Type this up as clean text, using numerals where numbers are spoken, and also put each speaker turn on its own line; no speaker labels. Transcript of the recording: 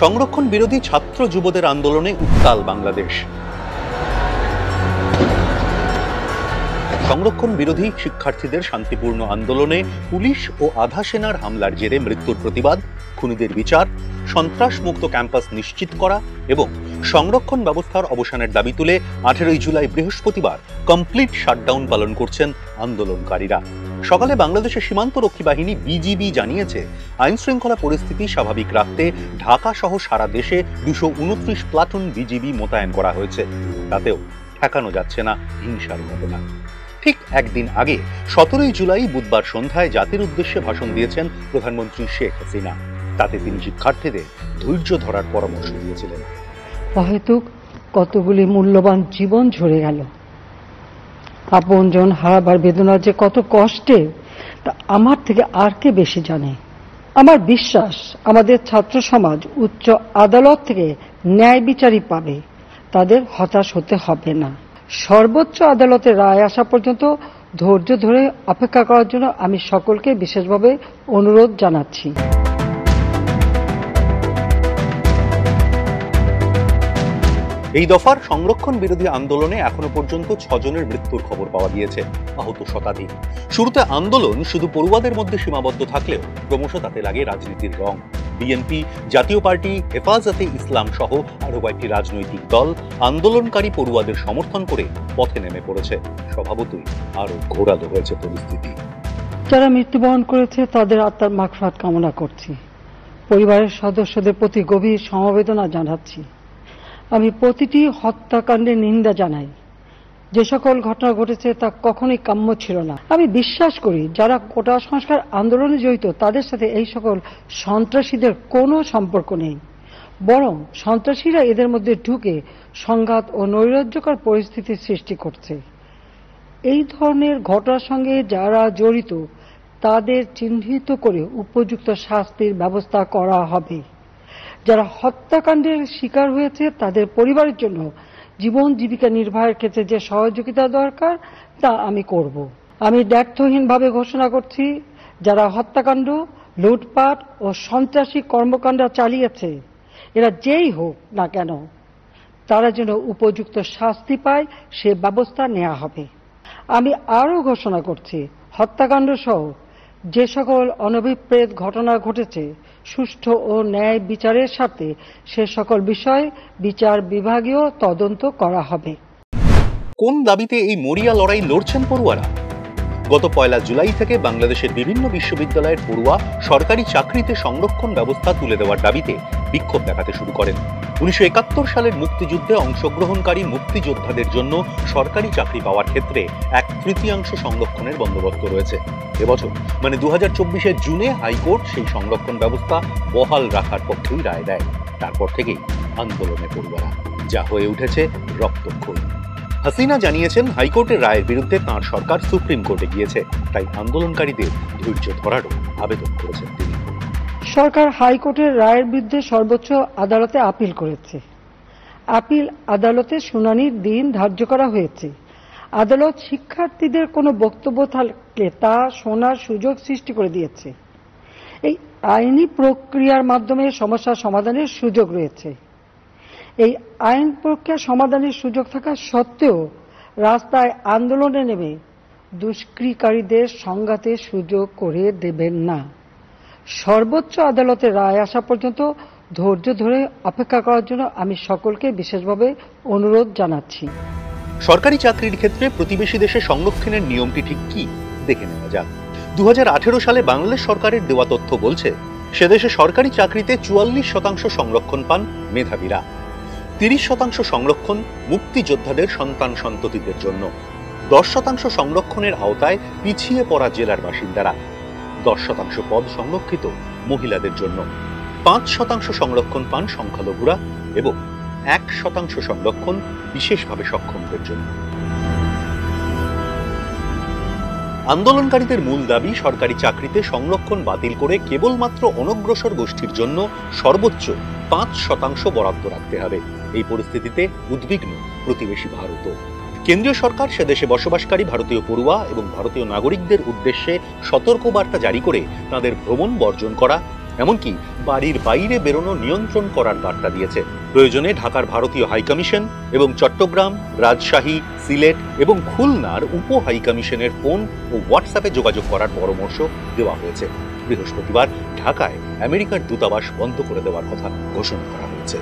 সংরক্ষণ বিরোধী ছাত্র যুবদের আন্দোলনে উত্তাল বাংলাদেশ। সংরক্ষণ বিরোধী শিক্ষার্থীদের শান্তিপূর্ণ আন্দোলনে পুলিশ ও আধা সেনার হামলার জেরে মৃত্যুর প্রতিবাদ, খুনিদের বিচার, সন্ত্রাসমুক্ত ক্যাম্পাস নিশ্চিত করা এবং সংরক্ষণ ব্যবস্থার অবসানের দাবি তুলে 18 জুলাই বৃহস্পতিবার কমপ্লিট শাটডাউন পালন করছেন আন্দোলনকারীরা। সকালে বাংলাদেশের সীমান্তরক্ষী বাহিনী বিজিবি জানিয়েছে, আইন শৃঙ্খলা পরিস্থিতি স্বাভাবিক রাখতে ঢাকা সহ সারা দেশে 229 প্লাটুন বিজিবি মোতায়েন করা হয়েছে। তাতেও ঠেকানো যাচ্ছে না হিংসার ঘটনা। ঠিক একদিন আগে 17 জুলাই বুধবার সন্ধ্যায় জাতির উদ্দেশ্যে ভাষণ দিয়েছেন প্রধানমন্ত্রী শেখ হাসিনা। তাতে তিনি শিক্ষার্থীদের ধৈর্য ধরার পরামর্শ দিয়েছিলেন।
হয়তো কতগুলি মূল্যবান জীবন ঝরে গেল, আপনজন হারাবার বেদনা যে কত কষ্টে তা আমার থেকে আর কে বেশি জানে। আমার বিশ্বাস আমাদের ছাত্র সমাজ উচ্চ আদালত থেকে ন্যায় বিচারই পাবে, তাদের হতাশ হতে হবে না। সর্বোচ্চ আদালতের রায় আসা পর্যন্ত ধৈর্য ধরে অপেক্ষা করার জন্য আমি সকলকে বিশেষভাবে অনুরোধ জানাচ্ছি।
এই দফার সংরক্ষণ বিরোধী আন্দোলনে এখনো পর্যন্ত 6 জনের মৃত্যুর খবর পাওয়া গিয়েছে, আহত শতাধিক। শুরুতে আন্দোলন শুধু পড়ুয়াদের মধ্যে সীমাবদ্ধ থাকলেও ক্রমশ তাতে লাগে রাজনীতির রং। বিএনপি, জাতীয় পার্টি, হেফাজতে ইসলাম সহ আরো কয়েকটি রাজনৈতিক দল আন্দোলনকারী পড়ুয়াদের সমর্থন করে পথে নেমে পড়েছে। স্বভাবতই আরো ঘোরালো হয়েছে পরিস্থিতি।
যারা মৃত্যুবরণ করেছে তাদের আত্মার মাগফিরাত কামনা করছি। পরিবারের সদস্যদের প্রতি গভীর সমবেদনা জানাচ্ছি। আমি প্রতিটি হত্যাকাণ্ডের নিন্দা জানাই। যে সকল ঘটনা ঘটেছে তা কখনোই কাম্য ছিল না। আমি বিশ্বাস করি যারা কোটা সংস্কার আন্দোলনে জড়িত তাদের সাথে এই সকল সন্ত্রাসীদের কোনো সম্পর্ক নেই, বরং সন্ত্রাসীরা এদের মধ্যে ঢুকে সংঘাত ও নৈরাজ্যকর পরিস্থিতির সৃষ্টি করছে। এই ধরনের ঘটনার সঙ্গে যারা জড়িত তাদের চিহ্নিত করে উপযুক্ত শাস্তির ব্যবস্থা করা হবে। যারা হত্যাকাণ্ডের শিকার হয়েছে তাদের পরিবারের জন্য জীবন জীবিকা নির্বাহের ক্ষেত্রে যে সহযোগিতা দরকার তা আমি করব। আমি দ্ব্যর্থহীনভাবে ঘোষণা করছি, যারা হত্যাকাণ্ড, লুটপাট ও সন্ত্রাসী কর্মকাণ্ড চালিয়েছে, এরা যেই হোক না কেন, তারা যেন উপযুক্ত শাস্তি পায় সে ব্যবস্থা নেওয়া হবে। আমি আরও ঘোষণা করছি, হত্যাকাণ্ড সহ যে সকল অনভিপ্রেত ঘটনা ঘটেছে সুষ্ঠু ও ন্যায় বিচারের সাথে সে সকল বিষয়ে বিচার বিভাগীয় তদন্ত করা হবে।
কোন দাবিতে এই মরিয়া লড়াই লড়ছেন পড়ুয়ারা? গত 1 জুলাই থেকে বাংলাদেশের বিভিন্ন বিশ্ববিদ্যালয়ের পড়ুয়া সরকারি চাকরিতে সংরক্ষণ ব্যবস্থা তুলে দেওয়ার দাবিতে বিক্ষোভ দেখাতে শুরু করেন। 1971 সালের মুক্তিযুদ্ধে অংশগ্রহণকারী মুক্তিযোদ্ধাদের জন্য সরকারি চাকরি পাওয়ার ক্ষেত্রে 1/3 সংরক্ষণের বন্দোবস্ত রয়েছে। এবছর মানে 2024 জুনে হাইকোর্ট সেই সংরক্ষণ ব্যবস্থা বহাল রাখার পক্ষেই রায় দেয়। তারপর থেকেই আন্দোলনে পড়ুয়ারা, যা হয়ে উঠেছে রক্তক্ষয়ী। হাসিনা জানিয়েছেন, হাইকোর্টের রায়ের বিরুদ্ধে তাঁর সরকার সুপ্রিম কোর্টে গিয়েছে, তাই আন্দোলনকারীদের ধৈর্য ধরারও আবেদন করেছেন তিনি।
সরকার হাইকোর্টের রায়ের বিরুদ্ধে সর্বোচ্চ আদালতে আপিল করেছে। আপিল আদালতে শুনানির দিন ধার্য করা হয়েছে। আদালত শিক্ষার্থীদের কোনো বক্তব্য থাকলে তা শোনার সুযোগ সৃষ্টি করে দিয়েছে। এই আইনি প্রক্রিয়ার মাধ্যমে সমস্যা সমাধানের সুযোগ রয়েছে। এই আইন প্রক্রিয়া সমাধানের সুযোগ থাকা সত্ত্বেও রাস্তায় আন্দোলনে নেমে দুষ্কৃতিকারীদের সংঘাতের সুযোগ করে দেবেন না। সর্বোচ্চ আদালতের রায় আসা পর্যন্ত ধৈর্য ধরে অপেক্ষা করার জন্য আমি সকলকে বিশেষভাবে অনুরোধ জানাচ্ছি।
সরকারি চাকরির ক্ষেত্রে প্রতিবেশী দেশে সংরক্ষণের নিয়মটি ঠিক কি দেখে নেওয়া যাক। 2018 সালে বাংলাদেশ সরকারের দেওয়া তথ্য বলছে, সেদেশে সরকারি চাকরিতে 44% সংরক্ষণ পান মেধাবীরা, 30% সংরক্ষণ মুক্তিযোদ্ধাদের সন্তান সন্ততিদের জন্য, 10% সংরক্ষণের আওতায় পিছিয়ে পড়া জেলার বাসিন্দারা, 10% পদ সংরক্ষিত মহিলাদের জন্য, 5% সংরক্ষণ পান সংখ্যালঘুরা এবং 1% সংরক্ষণ বিশেষভাবে সক্ষমদের জন্য। আন্দোলনকারীদের মূল দাবি, সরকারি চাকরিতে সংরক্ষণ বাতিল করে কেবলমাত্র অনগ্রসর গোষ্ঠীর জন্য সর্বোচ্চ 5% বরাদ্দ রাখতে হবে। এই পরিস্থিতিতে উদ্বিগ্ন প্রতিবেশী ভারতও। কেন্দ্রীয় সরকার সেদেশে বসবাসকারী ভারতীয় পড়ুয়া এবং ভারতীয় নাগরিকদের উদ্দেশ্যে সতর্কবার্তা জারি করে তাদের ভ্রমণ বর্জন করা, এমনকি বাড়ির বাইরে বেরোনো নিয়ন্ত্রণ করার বার্তা দিয়েছে। প্রয়োজনে ঢাকার ভারতীয় হাইকমিশন এবং চট্টগ্রাম, রাজশাহী, সিলেট এবং খুলনার উপ হাইকমিশনের ফোন ও হোয়াটসঅ্যাপে যোগাযোগ করার পরামর্শ দেওয়া হয়েছে। বৃহস্পতিবার ঢাকায় আমেরিকার দূতাবাস বন্ধ করে দেওয়ার কথা ঘোষণা করা হয়েছে।